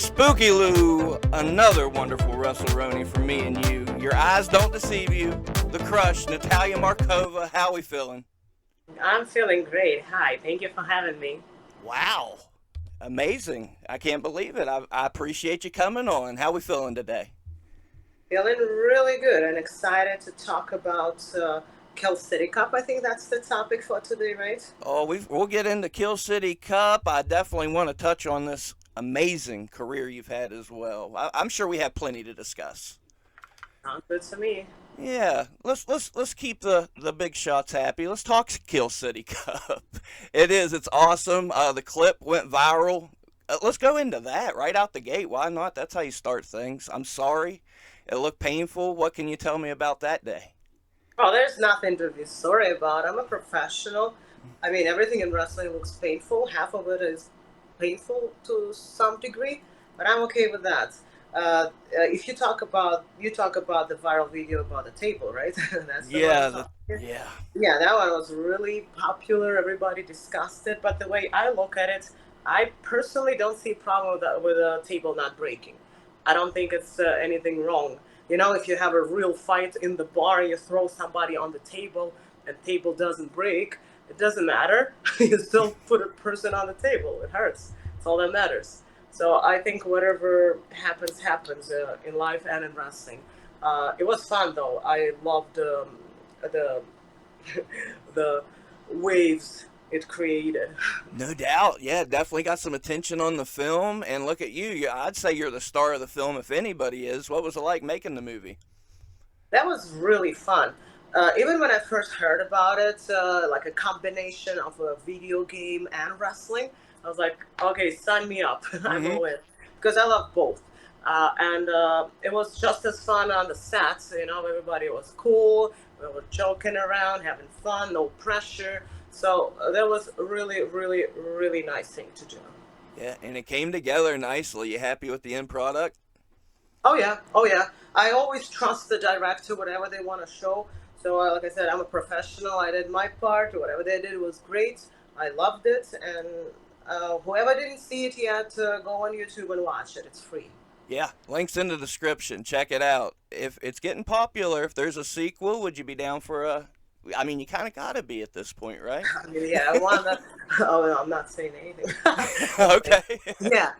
Spooky Lou, another wonderful WrestleRoni for me and you. Your eyes don't deceive you. The Crush, Natalia Markova, how we feeling? I'm feeling great. Hi, thank you for having me. Wow, amazing. I can't believe it. I appreciate you coming on. How we feeling today? Feeling really good and excited to talk about Kel City Cup. I think that's the topic for today, right? Oh, we'll get into Kill City Cup. I definitely want to touch on this amazing career you've had as well. I'm sure we have plenty to discuss. Sounds good to me. Yeah, let's keep the big shots happy. Let's talk Kill City Cup. It is. It's awesome. The clip went viral. Let's go into that right out the gate. Why not? That's how you start things. I'm sorry. It looked painful. What can you tell me about that day? Oh, there's nothing to be sorry about. I'm a professional. I mean, everything in wrestling looks painful. Half of it is painful to some degree, but I'm okay with that. If you talk about the viral video about the table, right? That's the one I'm Yeah, talking about. yeah. Yeah, that one was really popular. Everybody discussed it. But the way I look at it, I personally don't see a problem with a table not breaking. I don't think it's anything wrong. You know, if you have a real fight in the bar and you throw somebody on the table and table doesn't break, it doesn't matter. You still put a person on the table. It hurts. It's all that matters. So I think whatever happens in life and in wrestling. It was fun though. I loved the the waves it created. No doubt. Yeah, definitely got some attention on the film. And look at you. I'd say you're the star of the film if anybody is. What was it like making the movie? That was really fun. Even when I first heard about it, like a combination of a video game and wrestling, I was like, okay, sign me up. I'm Mm-hmm. all in. Because I love both. And it was just as fun on the sets. You know, everybody was cool. We were joking around, having fun, no pressure. So that was a really, really, really nice thing to do. Yeah, and it came together nicely. You happy with the end product? Oh yeah, oh yeah. I always trust the director, whatever they want to show. So, like I said, I'm a professional. I did my part. Whatever they did was great. I loved it, and whoever didn't see it yet, go on YouTube and watch it. It's free. Yeah, links in the description. Check it out. If it's getting popular, if there's a sequel, would you be down for a? I mean, you kind of gotta be at this point, right? I mean, yeah, I want to. Oh no, I'm not saying anything. Okay. Okay. Yeah,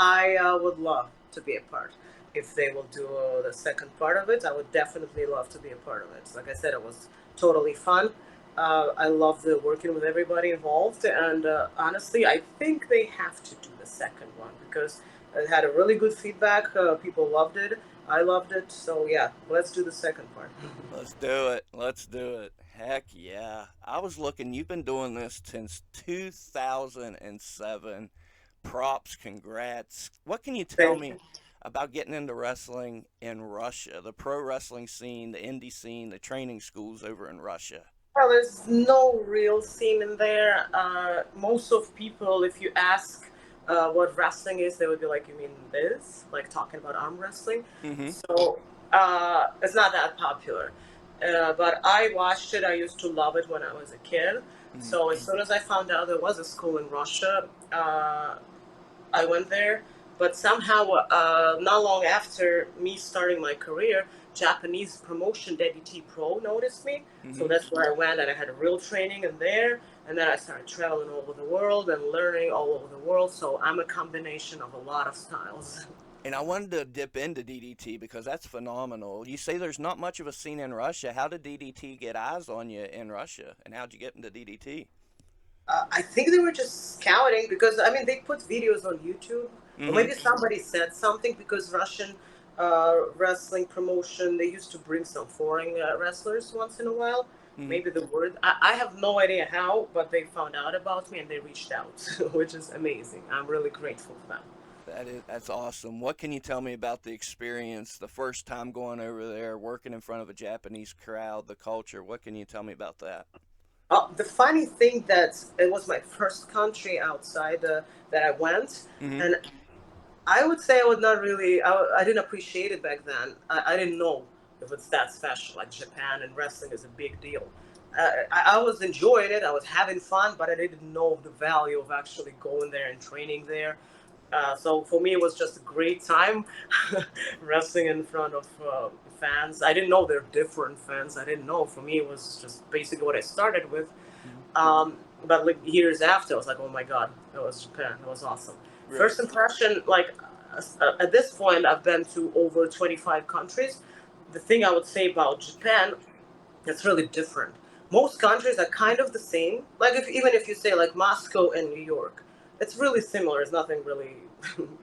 I would love to be a part. If they will do the second part of it, I would definitely love to be a part of it. Like I said, it was totally fun. I love the working with everybody involved, and honestly, I think they have to do the second one because it had a really good feedback. People loved it. I loved it. So yeah, let's do the second part. Let's do it. Let's do it. Heck yeah. I was looking, you've been doing this since 2007. Props, congrats. What can you tell Thank me you. about getting into wrestling in Russia? The pro wrestling scene, the indie scene, the training schools over in Russia. Well, there's no real scene in there. Most of people, if you ask what wrestling is, they would be like, "You mean this?" Like talking about arm wrestling. Mm-hmm. So it's not that popular. But I watched it. I used to love it when I was a kid. So as soon as I found out there was a school in Russia, I went there. But somehow, not long after me starting my career, Japanese promotion DDT Pro noticed me. Mm-hmm. So that's where I went, and I had a real training in there. And then I started traveling all over the world and learning all over the world. So I'm a combination of a lot of styles. And I wanted to dip into DDT because that's phenomenal. You say there's not much of a scene in Russia. How did DDT get eyes on you in Russia? And how'd you get into DDT? I think they were just scouting because I mean they put videos on YouTube, or Mm-hmm. maybe somebody said something because Russian wrestling promotion they used to bring some foreign wrestlers once in a while. Mm-hmm. Maybe the word I have no idea how, but they found out about me and they reached out, which is amazing. I'm really grateful for that. That's awesome. What can you tell me about the experience, the first time going over there, working in front of a Japanese crowd, the culture? What can you tell me about that? The funny thing that it was my first country outside that I went, Mm-hmm. and I would say I would not really. I didn't appreciate it back then. I didn't know if it's that special. Like Japan and wrestling is a big deal. I was enjoying it. I was having fun, but I didn't know the value of actually going there and training there. So for me, it was just a great time wrestling in front of fans. I didn't know they're different fans. I didn't know. For me, it was just basically what I started with. Mhm. But like years after, I was like, oh my god, that was Japan. That was awesome. Right. First impression, like at this point, I've been to over 25 countries. The thing I would say about Japan, it's really different. Most countries are kind of the same. Like if even if you say like Moscow and New York, it's really similar. It's nothing really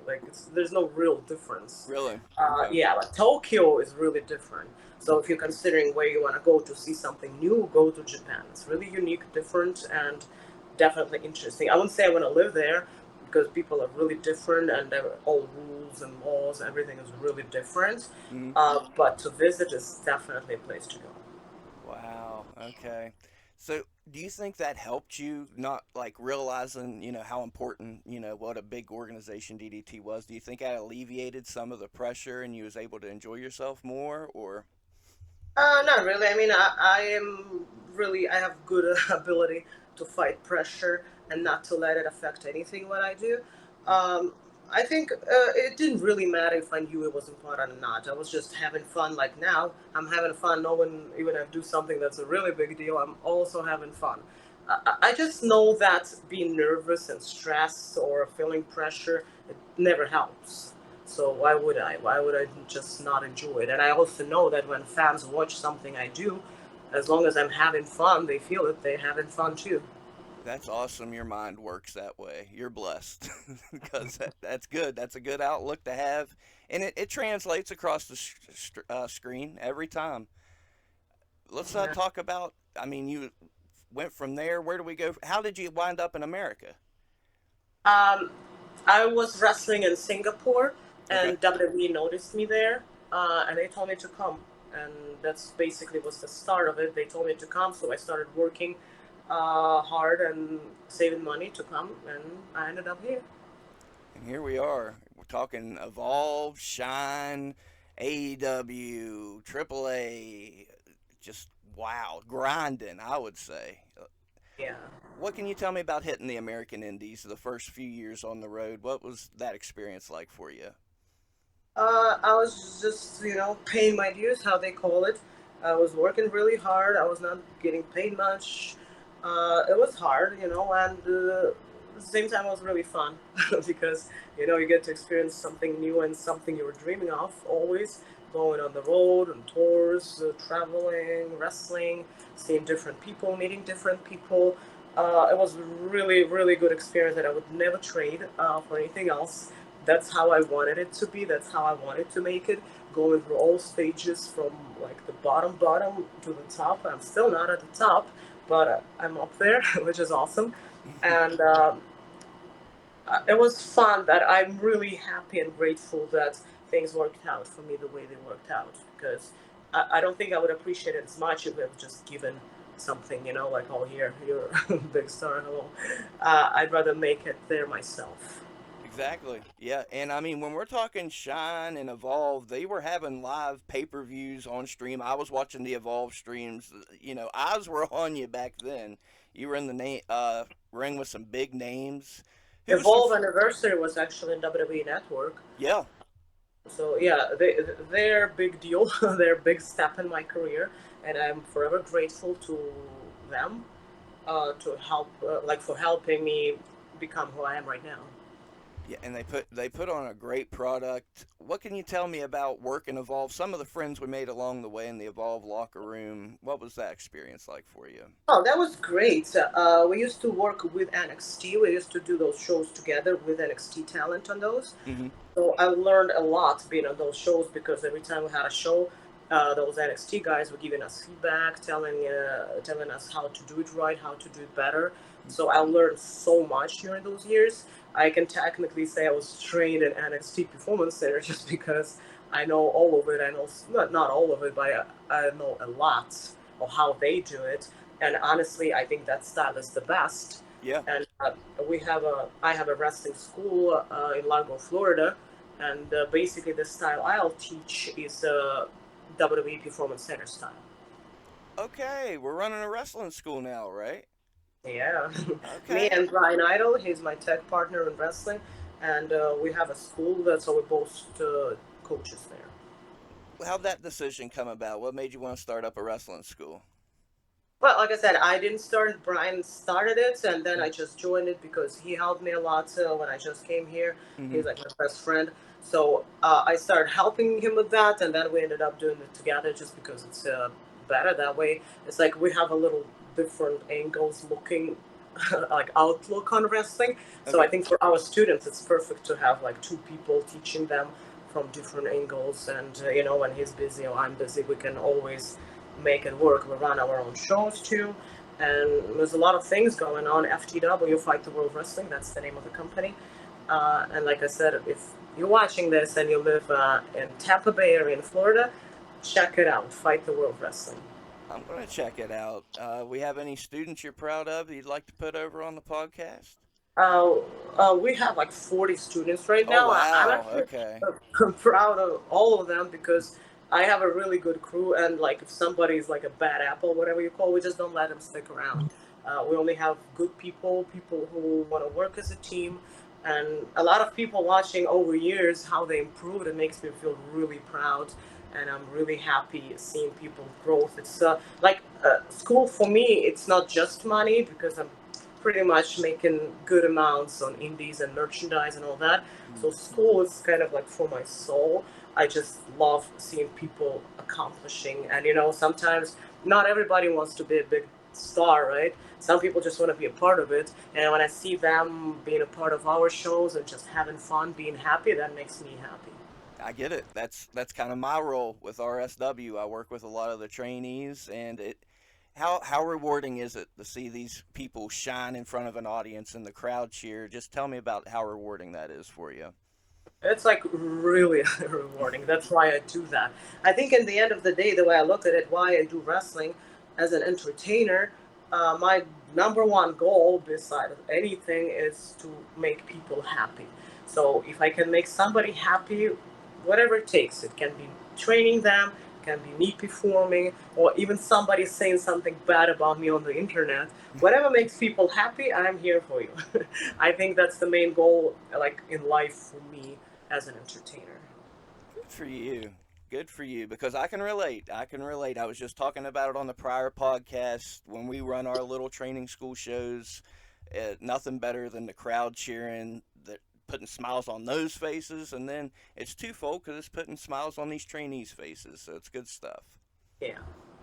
like there's no real difference. Really? Okay. Yeah, but Tokyo is really different. So if you're considering where you want to go to see something new, go to Japan. It's really unique, different, and definitely interesting. I wouldn't say I want to live there because people are really different and there are all rules and laws. Everything is really different. Mhm. But to visit is definitely a place to go. Wow. Okay. So, do you think that helped you not like realizing, how important, what a big organization DDT was? Do you think that alleviated some of the pressure and you was able to enjoy yourself more or Not really. I mean, I am really, I have good ability to fight pressure and not to let it affect anything what I do. Um, I think it didn't really matter if I knew it was important or not. I was just having fun. Like now, I'm having fun. No one, even if I do something that's a really big deal, I'm also having fun. I just know that being nervous and stressed or feeling pressure, it never helps. So why would I? Why would I just not enjoy it? And I also know that when fans watch something I do, as long as I'm having fun, they feel it. They're having fun too. that's awesome your mind works that way. You're blessed because that's good. That's a good outlook to have and it translates across the screen every time. Let's Yeah. talk about I mean you went from there. Where do we go? How did you wind up in America? Um, I was wrestling in Singapore, Okay. and WWE noticed me there, and they told me to come. And that's basically was the start of it. They told me to come, so I started working hard and saving money to come, and I ended up here. And here we are. We're talking Evolve, Shine, AEW, AAA. Just wow, grinding, I would say. Yeah. What can you tell me about hitting the American Indies the first few years on the road? What was that experience like for you? I was just, paying my dues, how they call it. I was working really hard. I was not getting paid much. It was hard, and at the same time, it was really fun because, you get to experience something new and something you were dreaming of always. Going on the road, on tours, traveling, wrestling, seeing different people, meeting different people. It was a really, really good experience that I would never trade for anything else. That's how I wanted it to be. That's how I wanted to make it. Going through all stages from like the bottom to the top. I'm still not at the top, but I'm up there, which is awesome. And it was fun. That I'm really happy and grateful that things worked out for me the way they worked out. Because I don't think I would appreciate it as much if I was just given something, like, oh, here, you're a big star, hello. I'd rather make it there myself. Exactly. Yeah. And I mean, when we're talking Shine and Evolve, they were having live pay per views on stream. I was watching the Evolve streams. Eyes were on you back then. You were in the ring with some big names. Who was some. Evolve Anniversary was actually in WWE Network. Yeah. So yeah, they're big deal. They're a big step in my career, and I'm forever grateful to them to help, like for helping me become who I am right now. Yeah, and they put on a great product. What can you tell me about work and Evolve? Some of the friends we made along the way in the Evolve locker room. What was that experience like for you? Oh, that was great. We used to work with NXT. We used to do those shows together with NXT talent on those. Mm-hmm. So I learned a lot being on those shows because every time we had a show, those NXT guys were giving us feedback, telling us how to do it right, how to do it better. So I learned so much during those years. I can technically say I was trained in NXT Performance Center just because I know all of it. I know not all of it, but I know a lot of how they do it. And honestly, I think that style is the best. Yeah. And I have a wrestling school in Largo, Florida, and basically the style I'll teach is WWE Performance Center style. Okay, we're running a wrestling school now, right? Yeah, me Okay. and Brian Idol, he's my tech partner in wrestling. and we have a school that's so we both coaches there. How'd that decision come about? What made you want to start up a wrestling school? Well, like I said, I didn't start it. Brian started it, and then I just joined it because he helped me a lot when I just came here. Mm-hmm. He's like my best friend. So I started helping him with that, and then we ended up doing it together just because it's better that way. It's like we have a little different angles looking, like outlook on wrestling. So I Okay. think for our students, it's perfect to have like two people teaching them from different angles. And when he's busy or I'm busy, we can always make it work. We run our own shows too, and there's a lot of things going on. FTW, Fight the World Wrestling, that's the name of the company. And like I said, if you're watching this and you live in Tampa Bay area in Florida, check it out. Fight the World Wrestling. I'm going to check it out. We have any students you're proud of that you'd like to put over on the podcast? Uh, we have like 40 students right Oh, now. I'm wow. actually Okay. proud of all of them because I have a really good crew. And like if somebody's like a bad apple, whatever you call, we just don't let them stick around. We only have good people, people who want to work as a team. And a lot of people watching over years how they improved. It makes me feel really proud. And I'm really happy seeing people growth. It's school for me. It's not just money because I'm pretty much making good amounts on indies and merchandise and all that. So school is kind of like for my soul. I just love seeing people accomplishing, and sometimes not everybody wants to be a big star, right? Some people just want to be a part of it, and when I see them being a part of our shows and just having fun, being happy, that makes me happy. I get it. That's kind of my role with RSW. I work with a lot of the trainees, and how rewarding is it to see these people shine in front of an audience and the crowd cheer? Just tell me about how rewarding that is for you. It's like really rewarding. That's why I do that. I think in the end of the day, the way I look at it, why I do wrestling as an entertainer, my number one goal, beside of anything, is to make people happy. So if I can make somebody happy, whatever it takes, it can be training them, it can be me performing, or even somebody saying something bad about me on the internet. Whatever makes people happy, I'm here for you. I think that's the main goal, like in life for me as an entertainer. Good for you. Good for you because I can relate. I can relate. I was just talking about it on the prior podcast when we run our little training school shows. Nothing better than the crowd cheering, that putting smiles on those faces, and then it's twofold because it's putting smiles on these trainees' faces. So it's good stuff. Yeah.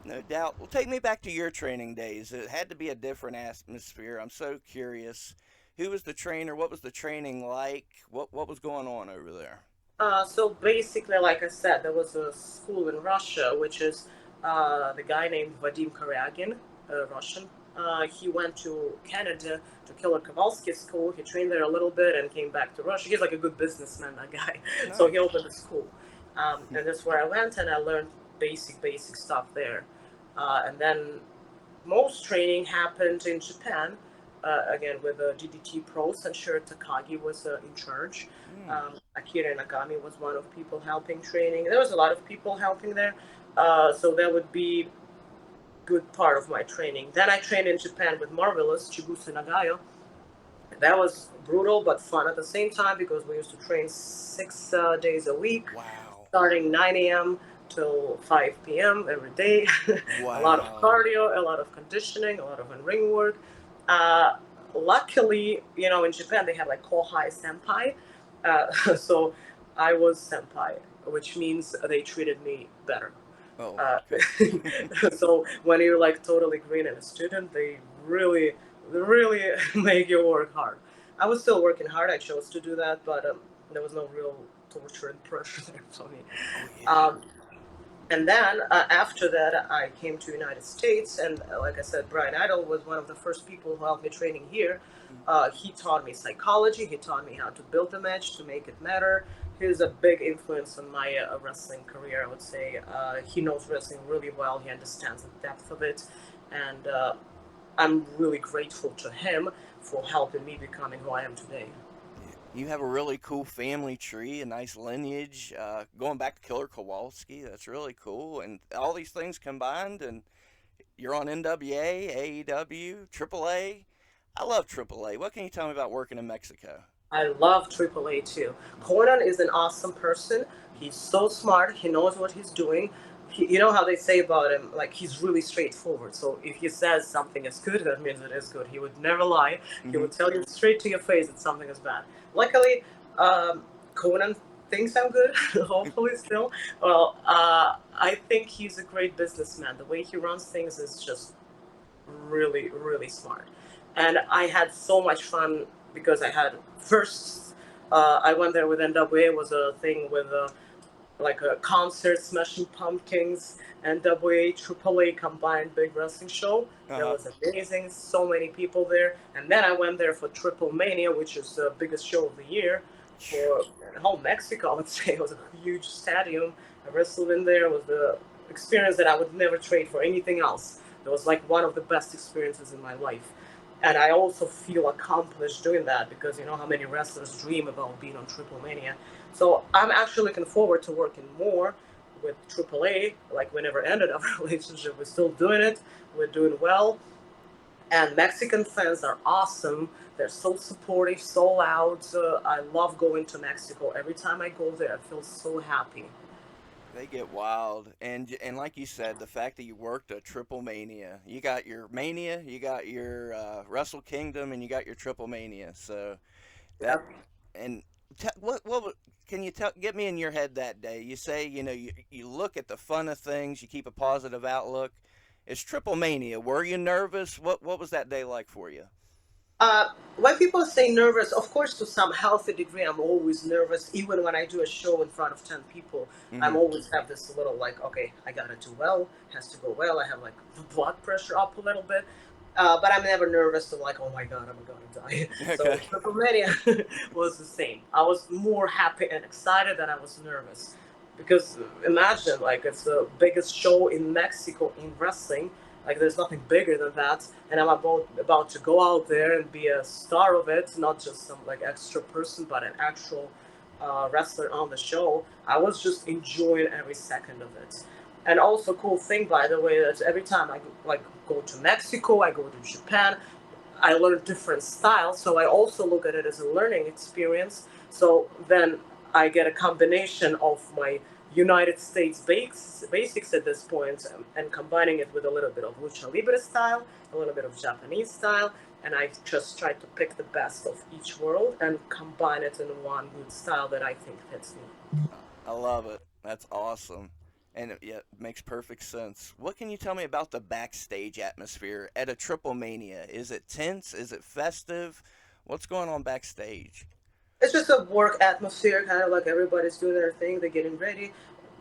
No doubt. Well, take me back to your training days. It had to be a different atmosphere. I'm so curious. Who was the trainer? What was the training like? What was going on over there? So basically, like I said, there was a school in Russia, which is the guy named Vadim Karyagin, Russian. He went to Canada to Killer Kowalski's school. He trained there a little bit and came back to Russia. He's like a good businessman, that guy. So he Nice. opened a school. And that's where I went and I learned basic stuff there. And then most training happened in Japan, again with DDT pros, and Shiro Takagi was in charge. Mm. Akira Nagami was one of people helping training. There was a lot of people helping there, so that would be good part of my training. Then I trained in Japan with Marvelous Chigusa Nagayo. That was brutal but fun at the same time because we used to train 6 days a week, Wow. starting 9 a.m. till 5 p.m. every day. A lot of Wow. cardio, a lot of conditioning, a lot of ring work. Uh, Luckily, in Japan they have like kohai senpai, so I was senpai, which means they treated me better. Oh, Uh, okay. so when you're like totally green and a student, they really make you work hard. I was still working hard. I chose to do that, but there was no real torture and pressure there for me. Oh yeah. Um, and then after that, I came to United States, and like I said, Brian Idol was one of the first people who helped me training here. He taught me psychology. He taught me how to build a match to make it matter. He's a big influence on my wrestling career, I would say. He knows wrestling really well. He understands the depth of it, and I'm really grateful to him for helping me becoming who I am today. You have a really cool family tree, a nice lineage, going back to Killer Kowalski. That's really cool, and all these things combined, and you're on NWA, AEW, AAA. I love AAA. What can you tell me about working in Mexico? I love AAA too. Conan is an awesome person. He's so smart. He knows what he's doing. You know how they say about him, like he's really straightforward. So if he says something is good, that means it is good. He would never lie. He Hmm. would tell you straight to your face that something is bad. Luckily, Conan thinks I'm good. Hopefully, still. Well, I think he's a great businessman. The way he runs things is just really, really smart. And I had so much fun because I had first, I went there with NWA, was a thing with like a concert, Smashing Pumpkins, NWA, AAA combined big wrestling show. That Uh-huh. was amazing. So many people there. And then I went there for Triple Mania, which is the biggest show of the year for whole Mexico. I would say it was a huge stadium. I wrestled in there. It was the experience that I would never trade for anything else. It was like one of the best experiences in my life. And I also feel accomplished doing that because you know how many wrestlers dream about being on Triple Mania. So I'm actually looking forward to working more with AAA. Like we never ended our relationship. We're still doing it. We're doing well. And Mexican fans are awesome. They're so supportive, so loud. I love going to Mexico. Every time I go there, I feel so happy. They get wild, and like you said, the fact that you worked a Triple Mania, you got your Mania, you got your Wrestle Kingdom, and you got your Triple Mania. So that Yep. and can you tell get me in your head that day? You say you look at the fun of things, you keep a positive outlook. It's Triple Mania. Were you nervous? What was that day like for you? When people say nervous, of course, to some healthy degree, I'm always nervous. Even when I do a show in front of 10 people, I'm Hmm. always have this little like, okay, I gotta do well, has to go well. I have like the blood pressure up a little bit, but I'm never nervous to like, oh my god, I'm gonna die. So Okay. Triple Mania was the same. I was more happy and excited than I was nervous, because imagine like it's the biggest show in Mexico in wrestling. Like there's nothing bigger than that, and I'm about to go out there and be a star of it, not just some like extra person, but an actual wrestler on the show. I was just enjoying every second of it. And also, cool thing by the way, that every time I like go to Mexico, I go to Japan, I learn different styles. So I also look at it as a learning experience. So then I get a combination of my United States basics at this point, and combining it with a little bit of lucha libre style, a little bit of Japanese style, and I just try to pick the best of each world and combine it in one good style that I think fits me. I love it. That's awesome. And yeah, it makes perfect sense. What can you tell me about the backstage atmosphere at a Triple Mania? Is it tense? Is it festive? What's going on backstage? It's just a work atmosphere, kind of like everybody's doing their thing, they're getting ready.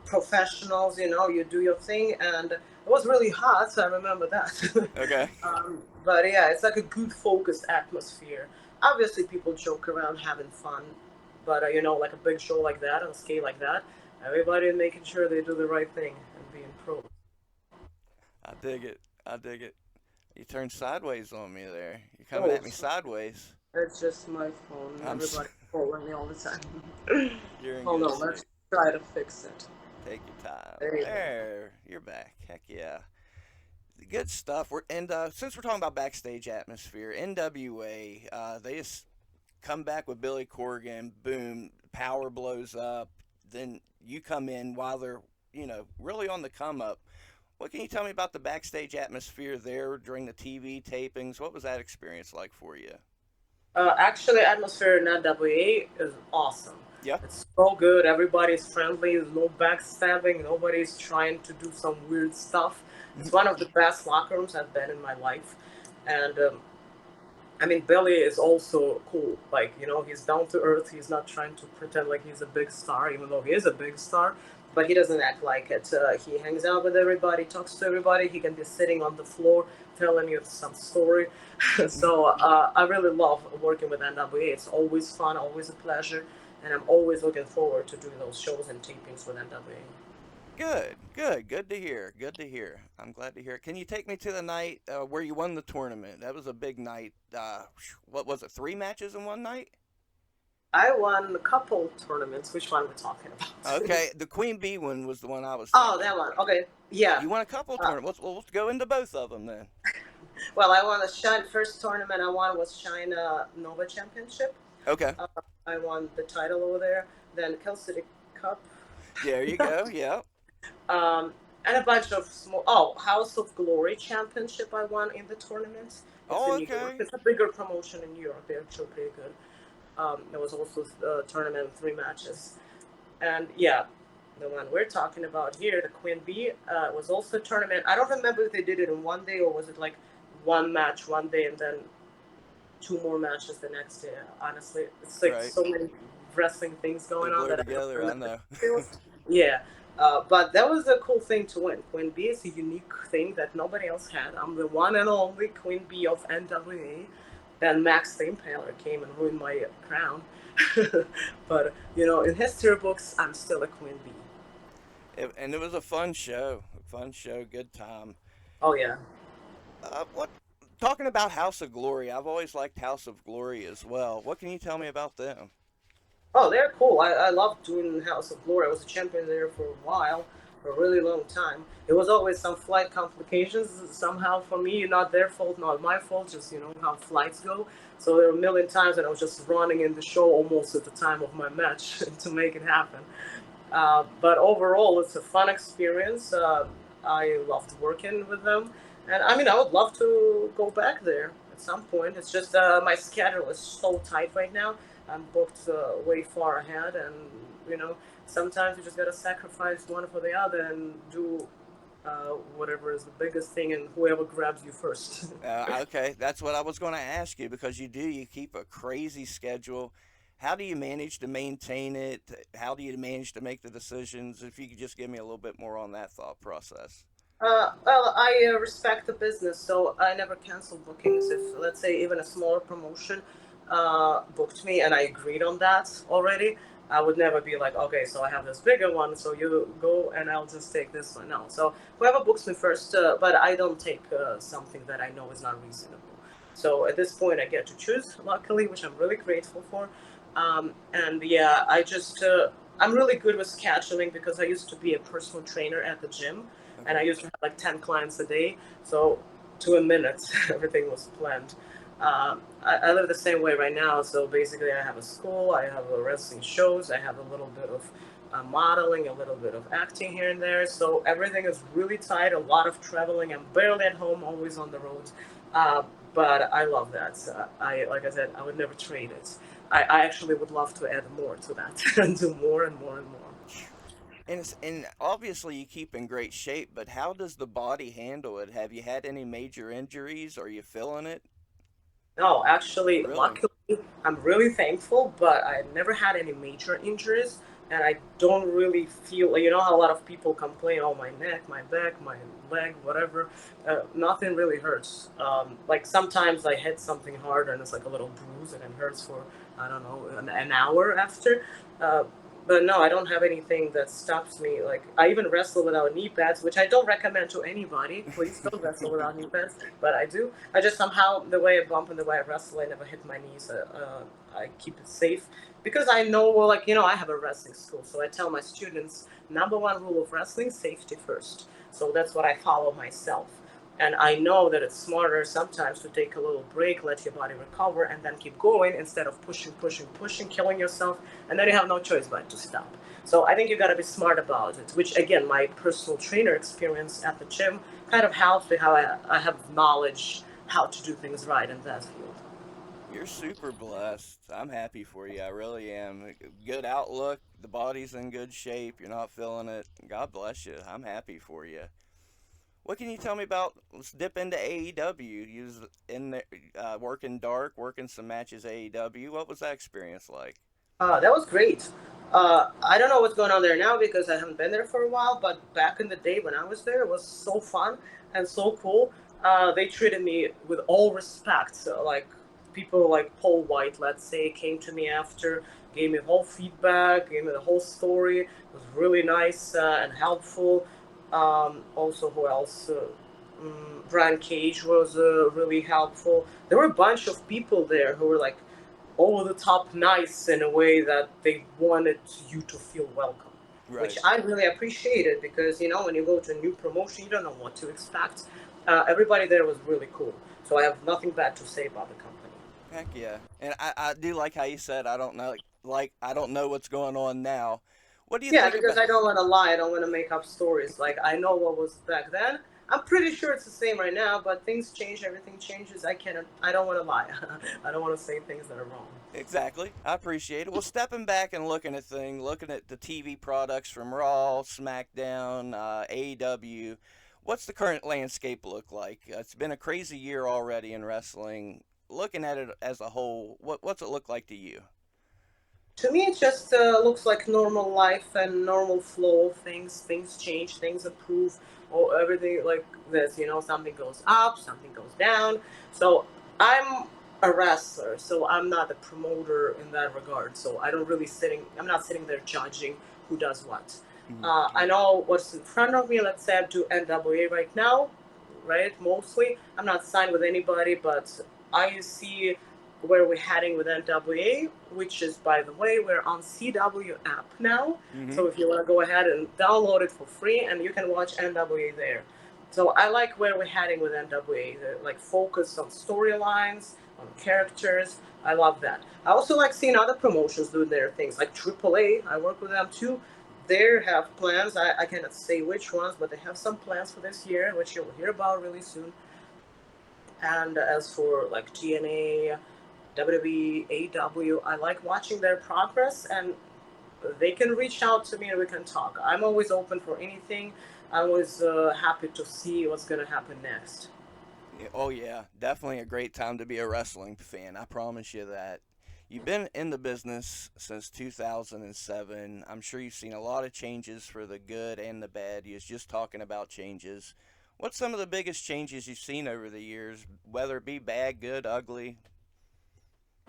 Professionals, you know, you do your thing, and it was really hot, so I remember that. Okay. But yeah, it's like a good focused atmosphere. Obviously, people joke around having fun, but you know, like a big show like that, on a scale like that, everybody making sure they do the right thing and being pro. I dig it. I dig it. You turned sideways on me there. You're coming Oh, at me sideways. it's just my phone. I'm. Everybody calling me all the time. You're in Hold good on, let's shape. try to fix it. Take your time. There you go. There, you're back. Heck yeah. Good stuff. Since we're talking about backstage atmosphere, NWA, they just come back with Billy Corgan. Boom, power blows up. Then you come in while they're really on the come up. What can you tell me about the backstage atmosphere there during the TV tapings? What was that experience like for you? Actually, atmosphere in NWA is awesome. Yeah. It's so good. Everybody's friendly. There's no backstabbing. Nobody's trying to do some weird stuff. It's one of the best locker rooms I've been in my life. And I mean, Billy is also cool. Like, you know, he's down to earth. He's not trying to pretend like he's a big star, even though he is a big star. But he doesn't act like it. He hangs out with everybody, talks to everybody. He can be sitting on the floor telling you some story. So I really love working with NWA. It's always fun, always a pleasure. And I'm always looking forward to doing those shows and tapings with NWA. Good to hear. Good to hear. I'm glad to hear it. Can you take me to the night where you won the tournament? That was a big night. What was it? 3 matches in one night? I won a couple tournaments. Which one we're talking about? Okay, the Queen Bee one was the one I was Oh, thinking. that one. Okay. Yeah. You won a couple Uh, tournaments. Let's go into both of them well, I won the Shine first tournament I won was China Nova Championship. Okay. Uh, I won the title over there. Then Kill City Cup. There you go. Yeah. um, and a bunch of small. Oh, House of Glory Championship I won in the tournament. It's in Oh, New York. okay. It's a bigger promotion in New York. They're actually pretty good. There was also a tournament, 3 matches. And yeah, the one we're talking about here, the Queen Bee, was also a tournament. I don't remember if they did it in one day or was it like one match one day and then two more matches the next day. Honestly, it's like Right. so many wrestling things They going on blur that I don't together. I remember know. the details. Yeah, but that was a cool thing to win. Queen Bee is a unique thing that nobody else had. I'm the one and only Queen Bee of NWA. Then Max the Impaler came and ruined my crown. But in history books, I'm still a Queen Bee. And it was a fun show. Fun show. Good time. Oh yeah. What? Talking about House of Glory, I've always liked House of Glory as well. What can you tell me about them? Oh, they're cool. I love doing House of Glory. I was a champion there for a while, for a really long time. It was always some flight complications somehow for me, not their fault, not my fault, just how flights go. So there were a million times that I was just running in the show almost at the time of my match to make it happen. But overall, it's a fun experience. I loved working with them, and I mean, I would love to go back there at some point. It's just my schedule is so tight right now. I'm booked way far ahead, and you know, sometimes you just gotta sacrifice one for the other and do whatever is the biggest thing, and whoever grabs you first. Okay, that's what I was going to ask you because you do. You keep a crazy schedule. How do you manage to maintain it? How do you manage to make the decisions? If you could just give me a little bit more on that thought process. Well, I respect the business, so I never cancel bookings. If, let's say, even a smaller promotion booked me and I agreed on that already, I would never be like, okay, so I have this bigger one, so you go and I'll just take this one. No. So whoever books me first, but I don't take something that I know is not reasonable. So at this point, I get to choose, luckily, which I'm really grateful for. And yeah, I'm really good with scheduling because I used to be a personal trainer at the gym and I Okay. used to have like 10 clients a day. So to a minute, everything was planned. I live the same way right now. So basically, I have a school, I have a wrestling shows, I have a little bit of modeling, a little bit of acting here and there. So everything is really tight. A lot of traveling. I'm barely at home, always on the road. Uh, but I love that. Like I said, I would never trade it. I actually would love to add more to that and do more and more and more. And obviously you keep in great shape, but how does the body handle it? Have you had any major injuries? Are you feeling it? No, actually, Really? luckily, I'm really thankful, but I never had any major injuries, and I don't really feel. How a lot of people complain, oh, my neck, my back, my leg, whatever. Nothing really hurts. Like sometimes I hit something hard, and it's like a little bruise, and it hurts for I don't know an hour after. Uh, but no, I don't have anything that stops me. Like I even wrestle without knee pads, which I don't recommend to anybody. Please don't wrestle without knee pads, but I do. I just somehow the way I bump and the way I wrestle, I never hit my knees. I keep it safe because I know, well, like I have a wrestling school, so I tell my students number one rule of wrestling: safety first. So that's what I follow myself. And I know that it's smarter sometimes to take a little break, let your body recover, and then keep going instead of pushing, pushing, pushing, killing yourself, and then you have no choice but to stop. So I think you got to be smart about it, which again, my personal trainer experience at the gym kind of helps me how I have knowledge how to do things right in that field. You're super blessed. I'm happy for you. I really am. Good outlook. The body's in good shape. You're not feeling it. God bless you. I'm happy for you. What can you tell me about? Let's dip into AEW. You was in there, working dark, working some matches AEW. What was that experience like? That was great. I don't know what's going on there now because I haven't been there for a while, but back in the day when I was there, it was so fun and so cool. They treated me with all respect. So, like people like Paul White, let's say, came to me after, gave me whole feedback, gave me the whole story. It was really nice and helpful. Also, who else? Brian Cage was really helpful. There were a bunch of people there who were like over the top nice in a way that they wanted you to feel welcome, which Right. I really appreciated because when you go to a new promotion, you don't know what to expect. Everybody there was really cool, so I have nothing bad to say about the company. Heck yeah. And I do like how you said I don't know like I don't know what's going on now. What do you Yeah, think because about I don't want to lie. I don't want to make up stories. Like I know what was back then. I'm pretty sure it's the same right now, but things change. Everything changes. I can't. I don't want to lie. I don't want to say things that are wrong. exactly? I appreciate it. Well, stepping back and looking at things, looking at the TV products from Raw, SmackDown, AEW, what's the current landscape look like? It's been a crazy year already in wrestling. Looking at it as a whole, what's it look like to you? To me, it just looks like normal life and normal flow of things. Things change, things improve, or everything like this. You know, something goes up, something goes down. So I'm a wrestler, so I'm not a promoter in that regard. So I don't really sitting. I'm not sitting there judging who does what. I Okay. know what's in front of me. Let's say I do NWA right now, right? Mostly, I'm not signed with anybody, but I see where we're heading with NWA, which is, by the way, we're on CW app now. Mm-hmm. So if you want to go ahead and download it for free, and you can watch NWA there. So I like where we're heading with NWA. They're like focus on storylines, on characters. I love that. I also like seeing other promotions do their things, like AAA. I work with them too. They have plans. I cannot say which ones, but they have some plans for this year, which you'll hear about really soon. And as for like TNA, WWE, AEW, I like watching their progress, and they can reach out to me and we can talk. I'm always open for anything. I'm always happy to see what's going to happen next. Yeah, oh yeah, definitely a great time to be a wrestling fan. I promise you that. You've been in the business since 2007. I'm sure you've seen a lot of changes for the good and the bad. You was just talking about changes. What's some of the biggest changes you've seen over the years, whether it be bad, good, ugly?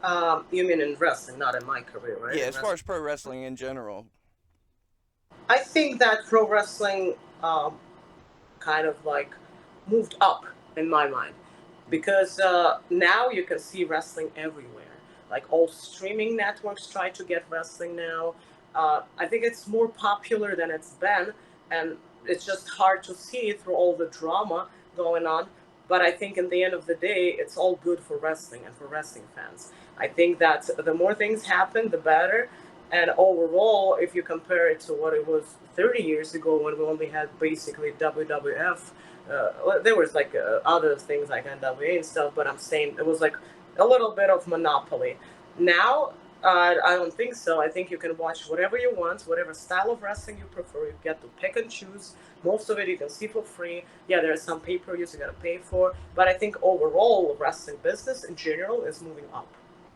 You mean in wrestling, not in my career, right? Yeah, In as far wrestling. as pro wrestling in general. I think that pro wrestling kind of like moved up in my mind because now you can see wrestling everywhere. Like all streaming networks try to get wrestling now. I think it's more popular than it's been, and it's just hard to see through all the drama going on. But I think in the end of the day, it's all good for wrestling and for wrestling fans. I think that the more things happen, the better. And overall, if you compare it to what it was 30 years ago when we only had basically WWF, there was like other things like NWA and stuff, but I'm saying it was like a little bit of monopoly. Now, I don't think so. I think you can watch whatever you want, whatever style of wrestling you prefer. You get to pick and choose. Most of it you can see for free. Yeah, there are some pay-per-views you gotta pay for, but I think overall, wrestling business in general is moving up.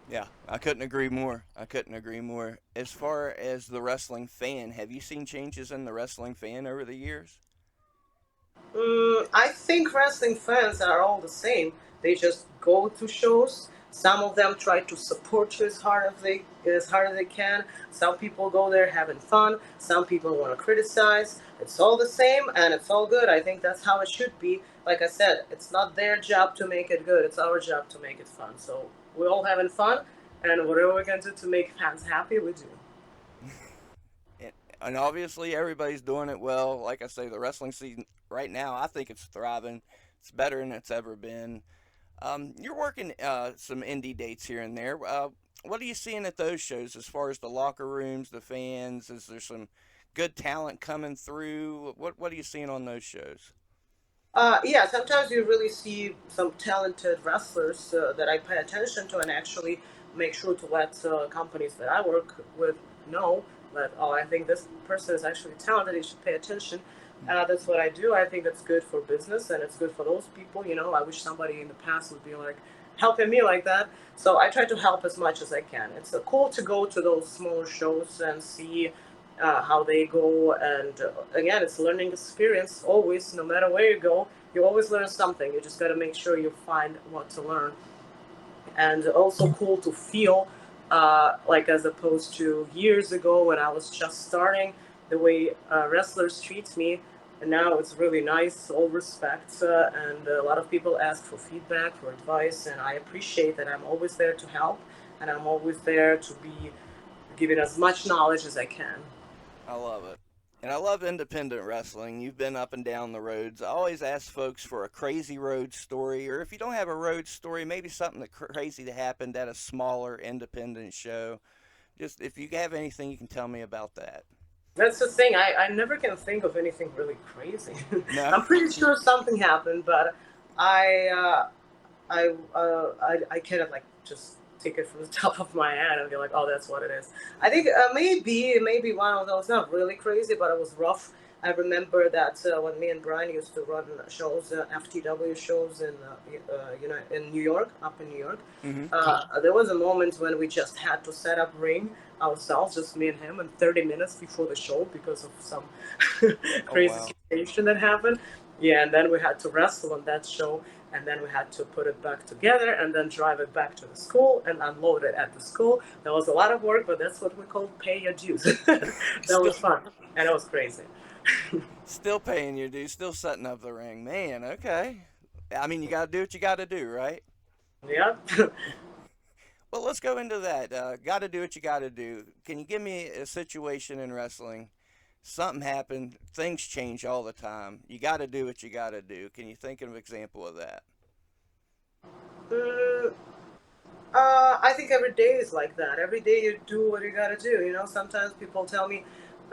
Yeah, I couldn't agree more. I couldn't agree more. As far as the wrestling fan, have you seen changes in the wrestling fan over the years? I think wrestling fans are all the same. They just go to shows. Some of them try to support you as hard as they can. Some people go there having fun. Some people want to criticize. It's all the same and it's all good. I think that's how it should be. Like I said, it's not their job to make it good. It's our job to make it fun. So we're all having fun, and whatever we can do to make fans happy, we do. And obviously everybody's doing it well. Like I say, the wrestling season right now, I think it's thriving. It's better than it's ever been. You're working some indie dates here and there. What are you seeing at those shows as far as the locker rooms, the fans? Is there some good talent coming through? What are you seeing on those shows? Yeah, sometimes you really see some talented wrestlers that I pay attention to and actually make sure to let companies that I work with know that, oh, I think this person is actually talented, you should pay attention. That's what I do. I think it's good for business and it's good for those people. You know, I wish somebody in the past would be like helping me like that. So I try to help as much as I can. It's cool to go to those smaller shows and see how they go. And again, it's a learning experience always, no matter where you go, you always learn something. You just got to make sure you find what to learn. And also cool to feel like as opposed to years ago when I was just starting, the way wrestlers treat me. And now it's really nice, all respect, and a lot of people ask for feedback, for advice, and I appreciate that I'm always there to help, and I'm always there to be giving as much knowledge as I can. I love it. And I love independent wrestling. You've been up and down the roads. I always ask folks for a crazy road story, or if you don't have a road story, maybe something that crazy that happened at a smaller independent show. Just if you have anything, you can tell me about that. That's the thing. I never can think of anything really crazy. No. I'm pretty sure something happened, but I I cannot like just take it from the top of my head and be like, oh, that's what it is. I think maybe one of those, not really crazy, but it was rough. I remember that when me and Brian used to run shows, FTW shows in New York, up in New York. Hmm. There was a moment when we just had to set up ring ourselves, just me and him, in 30 minutes before the show because of some Oh crazy wow. situation that happened. Yeah, and then we had to wrestle on that show, and then we had to put it back together and then drive it back to the school and unload it at the school. That was a lot of work, but that's what we call pay your dues. That Still, was fun, and it was crazy. still paying your dues. Still setting up the ring, man. Okay. I mean, you got to do what you got to do, right? Yeah. Well, let's go into that. Got to do what you got to do. Can you give me a situation in wrestling? Something happened. Things change all the time. You got to do what you got to do. Can you think of an example of that? Mm, I think every day is like that. Every day you do what you gotta do. You know, sometimes people tell me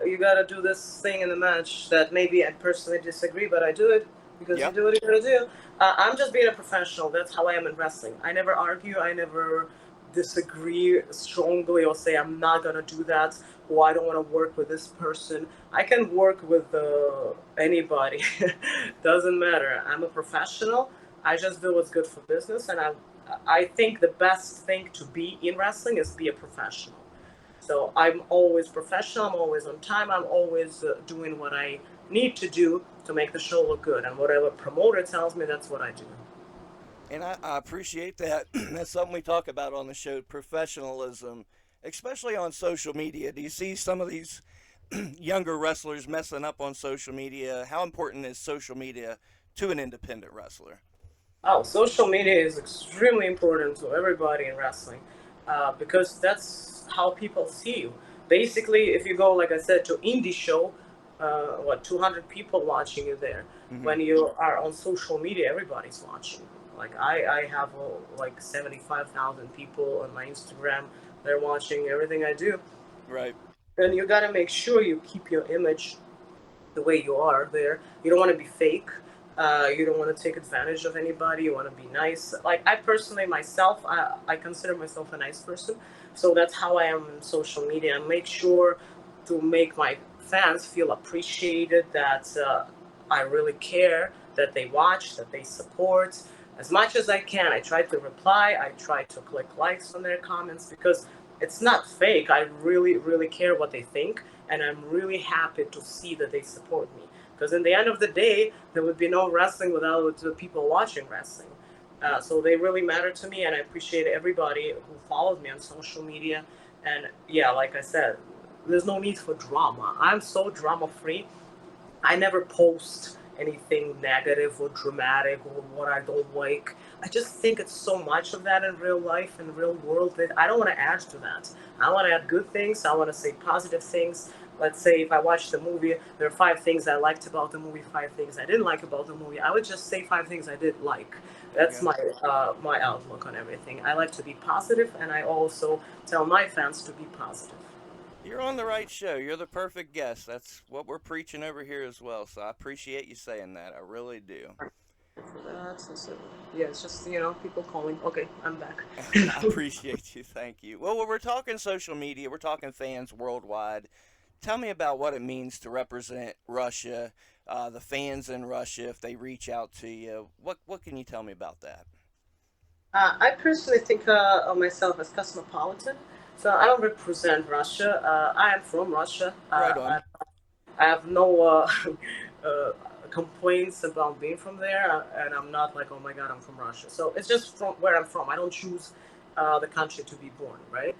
you gotta do this thing in the match that maybe I personally disagree, but I do it because you Yeah. do what you gotta do. I'm just being a professional. That's how I am in wrestling. I never argue. I never disagree strongly or say I'm not gonna do that or I don't want to work with this person. I can work with anybody. Doesn't matter. I'm a professional. I just do what's good for business, and I think the best thing to be in wrestling is be a professional. So I'm always professional. I'm always on time. I'm always doing what I need to do to make the show look good. And whatever promoter tells me, that's what I do. And I appreciate that. That's something we talk about on the show, professionalism, especially on social media. Do you see some of these younger wrestlers messing up on social media? How important is social media to an independent wrestler? Oh, social media is extremely important to everybody in wrestling because that's how people see you. Basically, if you go, like I said, to indie show, 200 people watching you there. Hmm. When you are on social media, everybody's watching. Like I have like 75,000 people on my Instagram. They're watching everything I do, Right. and you gotta make sure you keep your image the way you are there. You don't want to be fake. You don't want to take advantage of anybody. You want to be nice. Like I personally, myself, I consider myself a nice person. So that's how I am in social media. I make sure to make my fans feel appreciated, that I really care, that they watch, that they support. As much as I can, I try to reply. I try to click likes on their comments because it's not fake. I really, really care what they think, and I'm really happy to see that they support me. Because in the end of the day, there would be no wrestling without the people watching wrestling. So they really matter to me, and I appreciate everybody who follows me on social media. And yeah, like I said, there's no need for drama. I'm so drama free. I never post anything negative or dramatic or what I don't like. I just think it's so much of that in real life and real world that I don't want to add to that. I want to add good things. I want to say positive things. Let's say if I watched the movie, there are 5 things I liked about the movie, 5 things I didn't like about the movie. I would just say 5 things I did like. There you That's go. my outlook on everything. I like to be positive, and I also tell my fans to be positive. You're on the right show. You're the perfect guest. That's what we're preaching over here as well. So I appreciate you saying that. I really do. That's yeah. It's just people calling. Okay, I'm back. I appreciate you. Thank you. Well, when we're talking social media, we're talking fans worldwide. Tell me about what it means to represent Russia, the fans in Russia, if they reach out to you. What can you tell me about that? I personally think of myself as cosmopolitan. So I don't represent Russia. I am from Russia. Right I, on. I have no uh, complaints about being from there, and I'm not like, oh my god, I'm from Russia. So it's just from where I'm from. I don't choose the country to be born, right?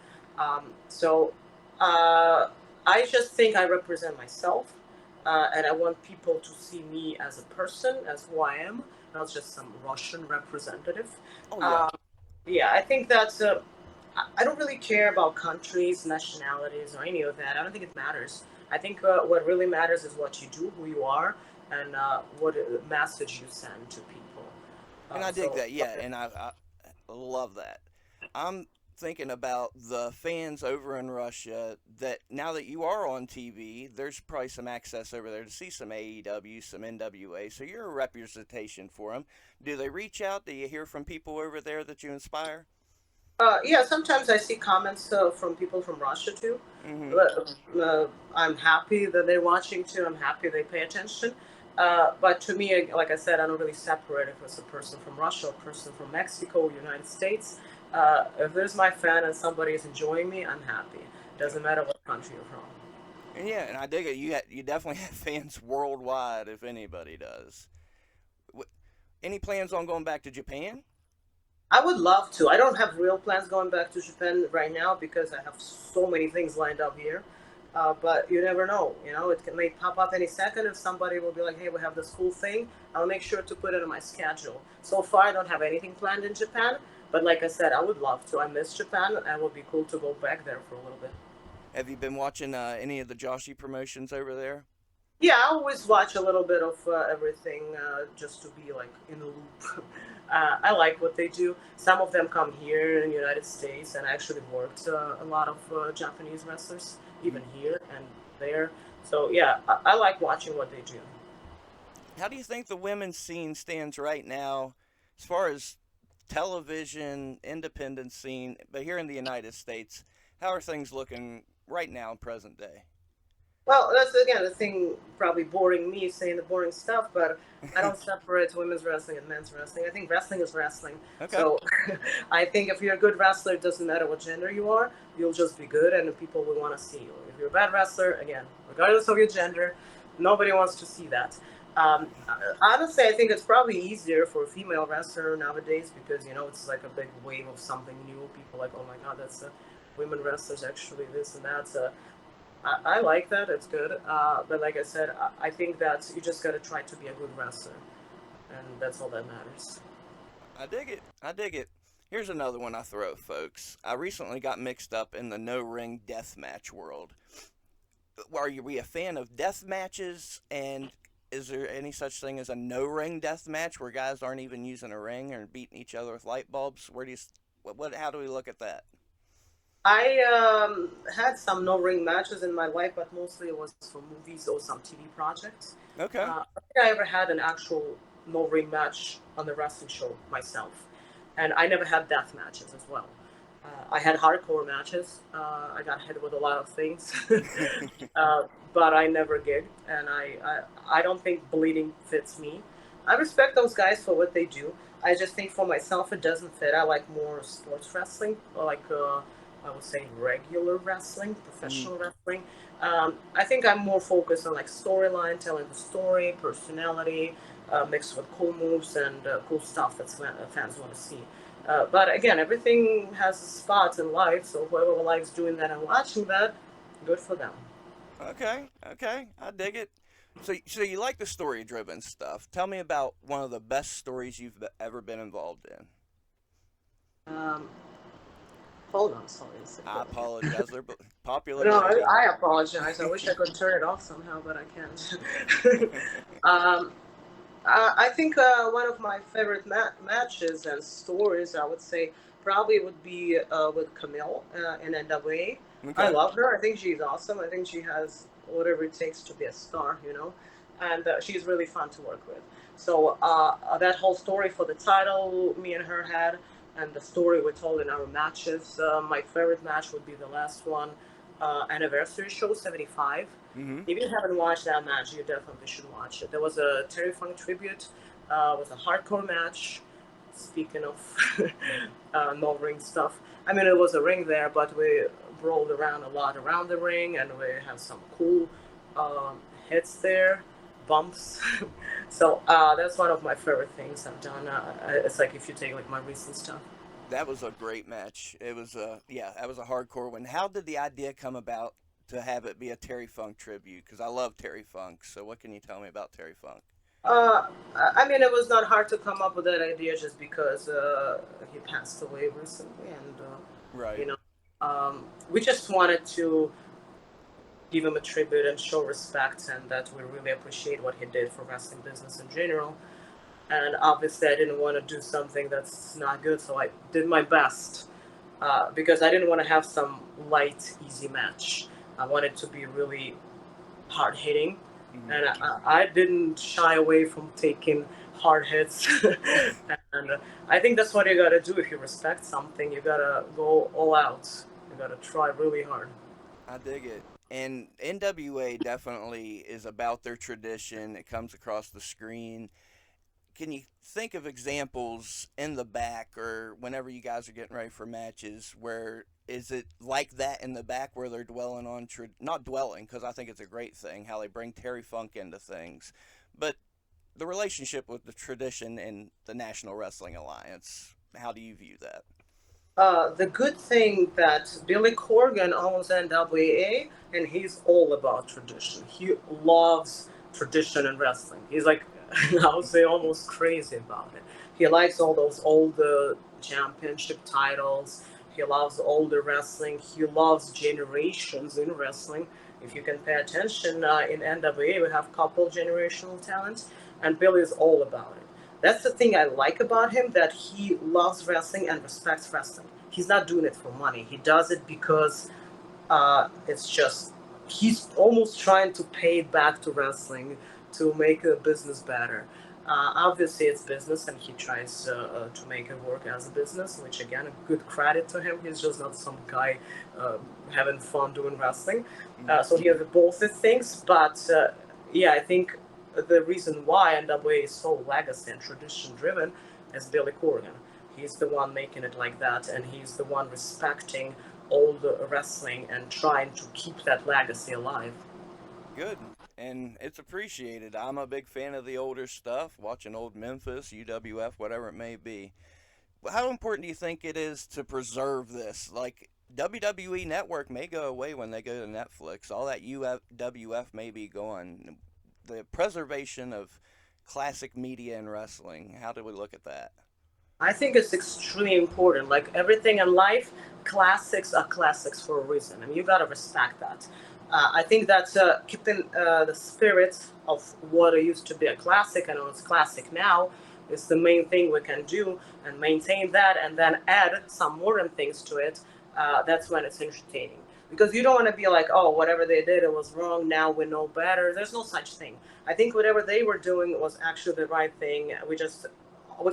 So uh, I just think I represent myself, and I want people to see me as a person, as who I am, not just some Russian representative. Oh yeah. Um, yeah, I think that's. I don't really care about countries, nationalities, or any of that. I don't think it matters. I think what really matters is what you do, who you are, and what message you send to people. And I dig So that, yeah, and I love that. I'm thinking about the fans over in Russia that now that you are on TV, there's probably some access over there to see some AEW, some NWA, so you're a representation for them. Do they reach out? Do you hear from people over there that you inspire? Yeah, sometimes I see comments from people from Russia too. Mm-hmm. I'm happy that they're watching too. I'm happy they pay attention. But to me, like I said, I don't really separate if it's a person from Russia, a person from Mexico, United States. If there's my fan and somebody is enjoying me, I'm happy. Doesn't matter what country you're from. And yeah, and I dig it. You definitely have fans worldwide, if anybody does. Any plans on going back to Japan? I would love to. I don't have real plans going back to Japan right now because I have so many things lined up here. But you never know. You know, may pop up any second. If somebody will be like, "Hey, we have this cool thing," I'll make sure to put it in my schedule. So far, I don't have anything planned in Japan. But like I said, I would love to. I miss Japan, and it would be cool to go back there for a little bit. Have you been watching any of the Joshi promotions over there? Yeah, I always watch a little bit of everything just to be like in the loop. I like what they do. Some of them come here in the United States, and I actually worked a lot of Japanese wrestlers, even here and there. So yeah, I like watching what they do. How do you think the women's scene stands right now, as far as television, independent scene, but here in the United States? How are things looking right now, present day? Well, that's again the thing, probably boring me saying the boring stuff, but I don't separate women's wrestling and men's wrestling. I think wrestling is wrestling. Okay. So I think if you're a good wrestler, it doesn't matter what gender you are, you'll just be good and people will want to see you. If you're a bad wrestler, again, regardless of your gender, nobody wants to see that. Honestly, I think it's probably easier for a female wrestler nowadays because, you know, it's like a big wave of something new. People are like, oh my God, that's a women wrestlers actually this and that. I like that. It's good. But like I said, I think that you just got to try to be a good wrestler, and that's all that matters. I dig it. I dig it. Here's another one I throw, folks. I recently got mixed up in the no ring death match world. Are you we a fan of death matches? And is there any such thing as a no ring death match where guys aren't even using a ring or beating each other with light bulbs? Where do you what how do we look at that? I had some no ring matches in my life, but mostly it was for movies or some TV projects. Okay. I think I ever had an actual no ring match on the wrestling show myself, and I never had death matches as well. I had hardcore matches. I got hit with a lot of things, uh, but I never gigged, and I don't think bleeding fits me. I respect those guys for what they do. I just think for myself it doesn't fit. I like more sports wrestling, or like I would say regular wrestling, Mm, professional wrestling. I think I'm more focused on like storyline, telling the story, personality, mixed with cool moves and cool stuff that fans want to see. But again, everything has a spot in life, so whoever likes doing that and watching that, good for them. okay. Okay. I dig it. So you like the story driven stuff. Tell me about one of the best stories you've ever been involved in. Um, hold on, sorry a I second. apologize. They're popular No, lady. I apologize. I wish I could turn it off somehow, but I can't. um, I think one of my favorite matches and stories, I would say, probably would be with Camille in NWA. I Okay. love her. I think she's awesome. I think she has whatever it takes to be a star, you know, and she's really fun to work with. So that whole story for the title, me and her had, and the story we told in our matches. My favorite match would be the last one, anniversary show 75. Mm-hmm. If you haven't watched that match, you definitely should watch it. There was a Terry Funk tribute. It was a hardcore match. Speaking of no ring stuff, I mean it was a ring there, but we rolled around a lot around the ring, and we have some cool um, hits there, bumps. So that's one of my favorite things I've done. It's like if you take like my recent stuff. That was a great match. It was yeah, that was a hardcore one. How did the idea come about to have it be a Terry Funk tribute? Because I love Terry Funk. So what can you tell me about Terry Funk? I mean, it was not hard to come up with that idea just because he passed away recently, and Right. you know, we just wanted to give him a tribute and show respect, and that we really appreciate what he did for wrestling business in general. And obviously, I didn't want to do something that's not good, so I did my best because I didn't want to have some light, easy match. I wanted to be really hard hitting, Hmm. and I didn't shy away from taking hard hits. And I think that's what you gotta do if you respect something. You gotta go all out. You gotta try really hard. I dig it. And NWA definitely is about their tradition. It comes across the screen. Can you think of examples in the back or whenever you guys are getting ready for matches where is it like that in the back where they're dwelling on not dwelling because I think it's a great thing how they bring Terry Funk into things, but the relationship with the tradition and the National Wrestling Alliance. How do you view that? The good thing that Billy Corgan owns NWA, and he's all about tradition. He loves tradition in wrestling. He's like, I would say, almost crazy about it. He likes all those old championship titles. He loves older wrestling. He loves generations in wrestling. If you can pay attention, in NWA, we have a couple generational talents, and Billy is all about it. That's the thing I like about him, that he loves wrestling and respects wrestling. He's not doing it for money. He does it because it's just he's almost trying to pay it back to wrestling to make the business better. Obviously, it's business, and he tries to make it work as a business, which again, a good credit to him. He's just not some guy uh, having fun doing wrestling. Hmm. So he has both the things, but yeah, I think the reason why NWA is so legacy and tradition driven is Billy Corgan. He's the one making it like that, and he's the one respecting old wrestling and trying to keep that legacy alive. Good. And it's appreciated. I'm a big fan of the older stuff, watching old Memphis, UWF, whatever it may be. How important do you think it is to preserve this? Like WWE Network may go away when they go to Netflix. All that UWF may be gone. The preservation of classic media and wrestling. How do we look at that? I think it's extremely important. Like everything in life, classics are classics for a reason, and you gotta respect that. I think that keeping the spirit of what used to be a classic and it's classic now is the main thing we can do, and maintain that, and then add some modern things to it. That's when it's entertaining. Because you don't want to be like, oh, whatever they did, it was wrong. Now we know better. There's no such thing. I think whatever they were doing was actually the right thing. We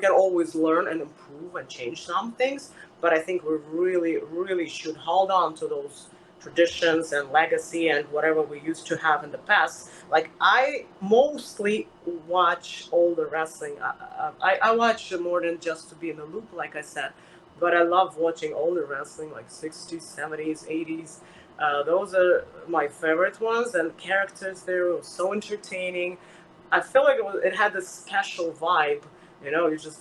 can always learn and improve and change some things, but I think we really, really should hold on to those traditions and legacy and whatever we used to have in the past. Like I mostly watch older wrestling. I watch more than just to be in the loop, like I said, but I love watching older wrestling, like 60s, 70s, 80s. Those are my favorite ones, and characters there were so entertaining. I feel like it had this special vibe. You just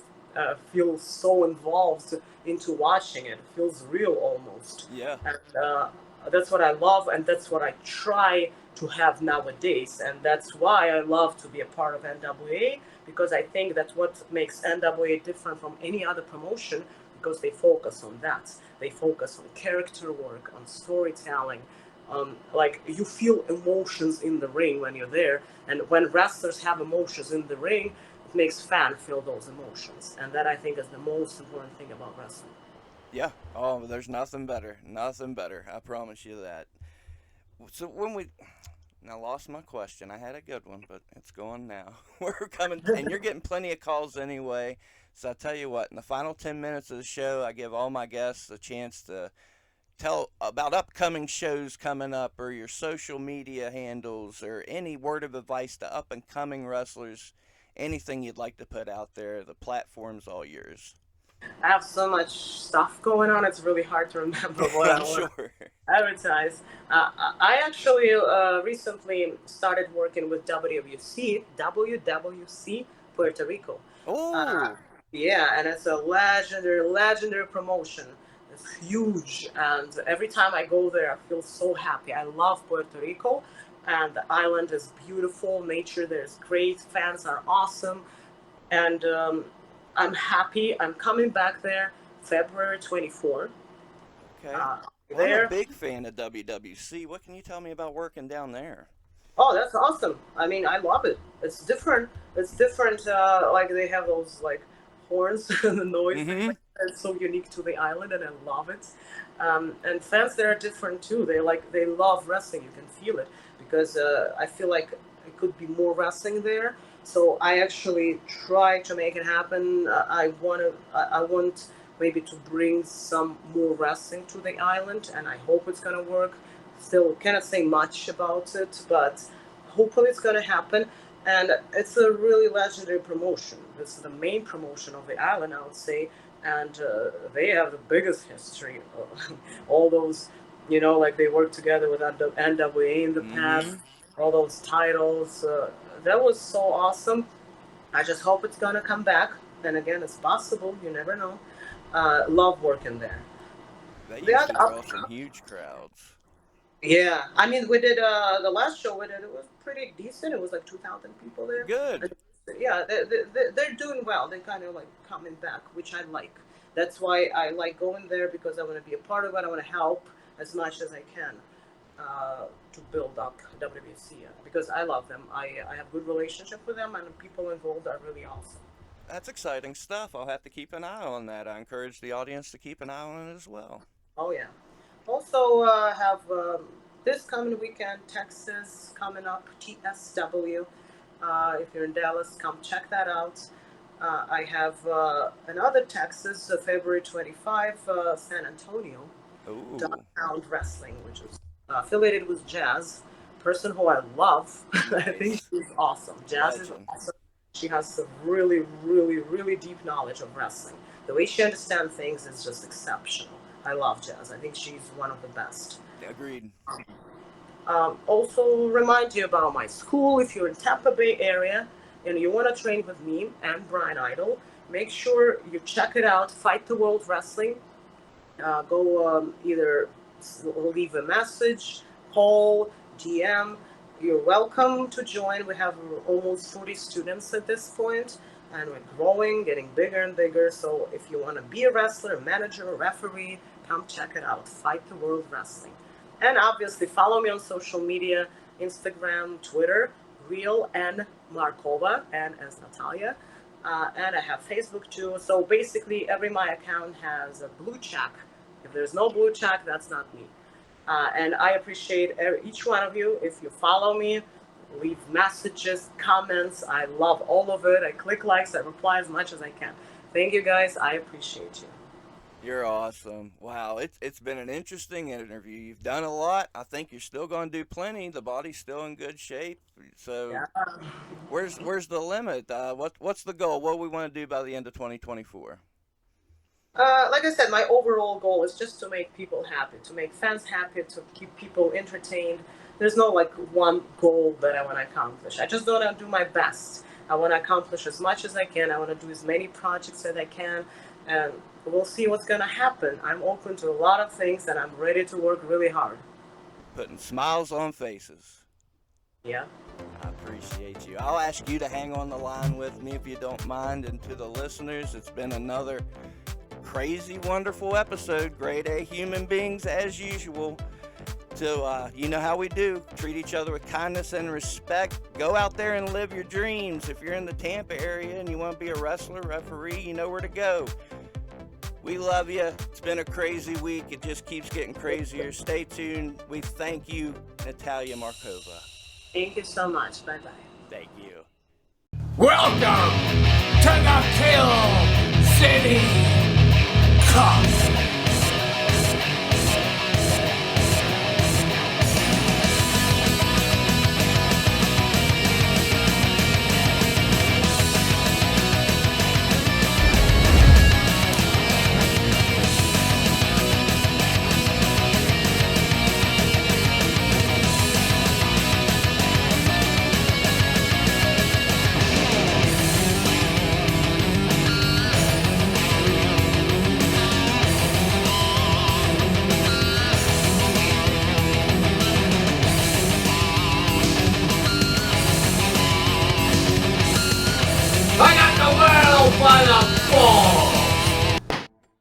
feel so involved into watching it. It feels real almost, Yeah. and that's what I love, and that's what I try to have nowadays, and that's why I love to be a part of NWA, because I think that's what makes NWA different from any other promotion, because they focus on that. They focus on character work, on storytelling. Like you feel emotions in the ring when you're there, and when wrestlers have emotions in the ring, it makes fans feel those emotions, and that I think is the most important thing about wrestling. Yeah. Oh, there's nothing better. Nothing better. I promise you that. So when we I lost my question. I had a good one, but it's gone now. We're coming, and you're getting plenty of calls anyway. So I tell you what, in the final 10 minutes of the show, I give all my guests a chance to tell about upcoming shows coming up or your social media handles or any word of advice to up and coming wrestlers. Anything you'd like to put out there, the platform's all yours. I have so much stuff going on; it's really hard to remember what I I'm want sure. to advertise. I actually recently started working with WWC Puerto Rico. Uh, Oh, yeah, and it's a legendary promotion. It's huge, and every time I go there, I feel so happy. I love Puerto Rico, and the island is beautiful. Nature there is great. Fans are awesome, and I'm happy. I'm coming back there February 24th. okay. Well, I'm a there. big fan of WWC. What can you tell me about working down there? Oh, that's awesome. I mean, I love it. It's different. It's different. Like they have those like horns and the noise they Mm-hmm. make. It's so unique to the island, and I love it. And fans there are different too. They love wrestling. You can feel it because I feel like it could be more wrestling there. So I actually try to make it happen. I want maybe to bring some more wrestling to the island, and I hope it's gonna work. Still cannot say much about it, but hopefully it's going to happen. And it's a really legendary promotion. This is the main promotion of the island, I would say, and they have the biggest history. All those, like they worked together with NWA in the past, Mm-hmm. all those titles. That was so awesome. I just hope it's going to come back. Then again, it's possible. You never know. Love working there. They The used other to draw some huge crowds. Yeah, I mean, we did the last show we did. It was pretty decent. It was like 2,000 people there. Good. Yeah, they're doing well. They're kind of like coming back, which I like. That's why I like going there because I want to be a part of it. I want to help as much as I can to build up WBC because I love them. I have good relationship with them, and the people involved are really awesome. That's exciting stuff. I'll have to keep an eye on that. I encourage the audience to keep an eye on it as well. Oh yeah. Also have this coming weekend, Texas coming up, TSW. If you're in Dallas, come check that out. I have another Texas, February 25, San Antonio, Ooh, Downtown Wrestling, which is affiliated with Jazz, person who I love. I think nice. she's awesome. Jazz is Legend. awesome. She has a really, really, really deep knowledge of wrestling. The way she understands things is just exceptional. I love Jazz. I think she's one of the best. Agreed. Also, remind you about my school. If you're in Tampa Bay area and you want to train with me and Brian Idol, make sure you check it out. Fight the World Wrestling. Go either leave a message, call, DM. You're welcome to join. We have almost 40 students at this point, and we're growing, getting bigger and bigger. So if you want to be a wrestler, a manager, a referee, come check it out. Fight the World Wrestling. And obviously, follow me on social media, Instagram, Twitter, Real N Markova, N as Natalia. And I have Facebook too. So basically, every my account has a blue check. If there's no blue check, that's not me. And I appreciate each one of you. If you follow me, leave messages, comments. I love all of it. I click likes, I reply as much as I can. Thank you guys. I appreciate you. You're awesome. Wow, it's been an interesting interview. You've done a lot. I think you're still going to do plenty. The body's still in good shape. So, Yeah. where's the limit? What's the goal? What do we want to do by the end of 2024? Like I said, my overall goal is just to make people happy, to make fans happy, to keep people entertained. There's no like one goal that I want to accomplish. I just want to do my best. I want to accomplish as much as I can. I want to do as many projects as I can, and we'll see what's going to happen. I'm open to a lot of things, and I'm ready to work really hard. Putting smiles on faces. Yeah. I appreciate you. I'll ask you to hang on the line with me if you don't mind. And to the listeners, it's been another crazy, wonderful episode. Grade A human beings as usual. So, you know how we do. Treat each other with kindness and respect. Go out there and live your dreams. If you're in the Tampa area and you want to be a wrestler, referee, you know where to go. We love you. It's been a crazy week. It just keeps getting crazier. Stay tuned. We thank you, Natalia Markova. Thank you so much. Bye bye. Thank you. Welcome to the Kill City Cup.